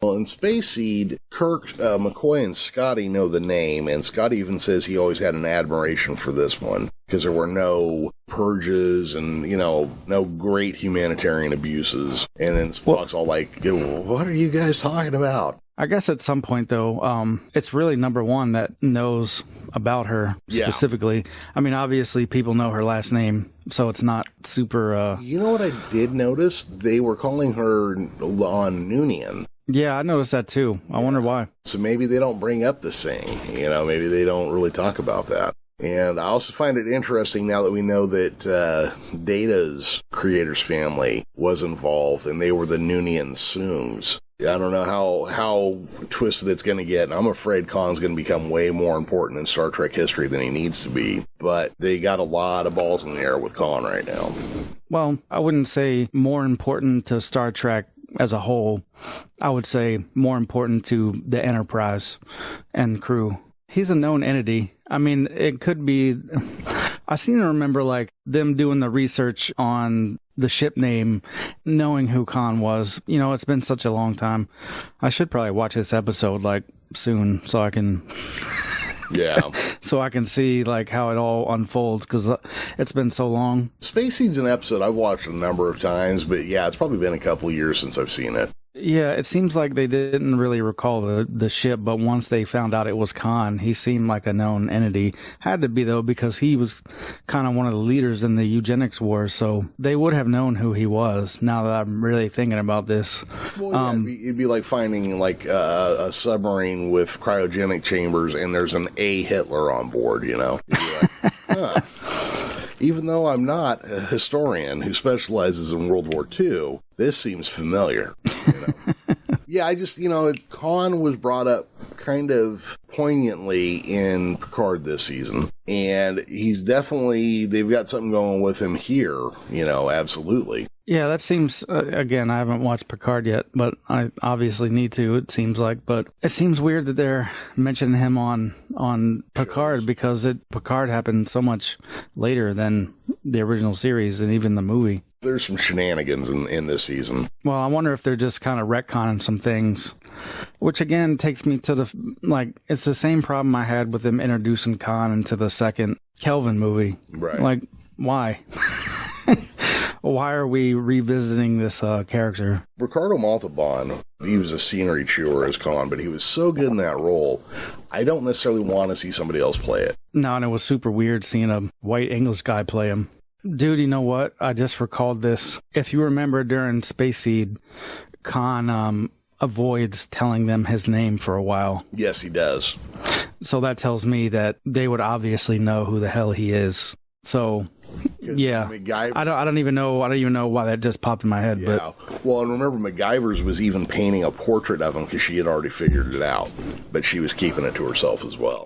Well, in Space Seed, Kirk, McCoy, and Scotty know the name, and Scotty even says he always had an admiration for this one, because there were no purges and, no great humanitarian abuses. And then Spock's all like, what are you guys talking about? I guess at some point, though, it's really number one that knows about her specifically. Yeah. I mean, obviously, people know her last name, so it's not super... You know what I did notice? They were calling her on Noonien. Yeah, I noticed that, too. I wonder why. So maybe they don't bring up the Singh. Maybe they don't really talk about that. And I also find it interesting now that we know that Data's creator's family was involved, and they were the Noonien-Singhs. I don't know how twisted it's going to get, and I'm afraid Khan's going to become way more important in Star Trek history than he needs to be. But they got a lot of balls in the air with Khan right now. Well, I wouldn't say more important to Star Trek as a whole. I would say more important to the Enterprise and crew. He's a known entity. I mean, it could be... I seem to remember, them doing the research on the ship name, knowing who Khan was. It's been such a long time. I should probably watch this episode, soon, so I can... Yeah. So I can see, how it all unfolds, because it's been so long. Space Seed's an episode I've watched a number of times, but yeah, it's probably been a couple of years since I've seen it. Yeah, it seems like they didn't really recall the ship, but once they found out it was Khan, he seemed like a known entity. Had to be, though, because he was kind of one of the leaders in the eugenics war, so they would have known who he was, now that I'm really thinking about this. Well, yeah, it'd be like finding, a submarine with cryogenic chambers, and there's an A. Hitler on board, You'd be like, huh. Even though I'm not a historian who specializes in World War II, this seems familiar. Yeah, I just, Khan was brought up kind of poignantly in Picard this season. And he's definitely, they've got something going with him here, absolutely. Yeah, that seems, again, I haven't watched Picard yet, but I obviously need to, it seems like. But it seems weird that they're mentioning him on Picard, because Picard happened so much later than the original series and even the movie. There's some shenanigans in this season. Well, I wonder if they're just kind of retconning some things, which again takes me to it's the same problem I had with them introducing Khan into the second Kelvin movie. Right. Why? Why are we revisiting this character? Ricardo Montalban, he was a scenery chewer as Khan, but he was so good in that role, I don't necessarily want to see somebody else play it. No, and it was super weird seeing a white English guy play him. Dude, you know what? I just recalled this. If you remember during Space Seed, Khan avoids telling them his name for a while. Yes, he does. So that tells me that they would obviously know who the hell he is. So... Yeah, I don't even know why that just popped in my head. Yeah, well, and remember, MacGyver's was even painting a portrait of him because she had already figured it out, but she was keeping it to herself as well.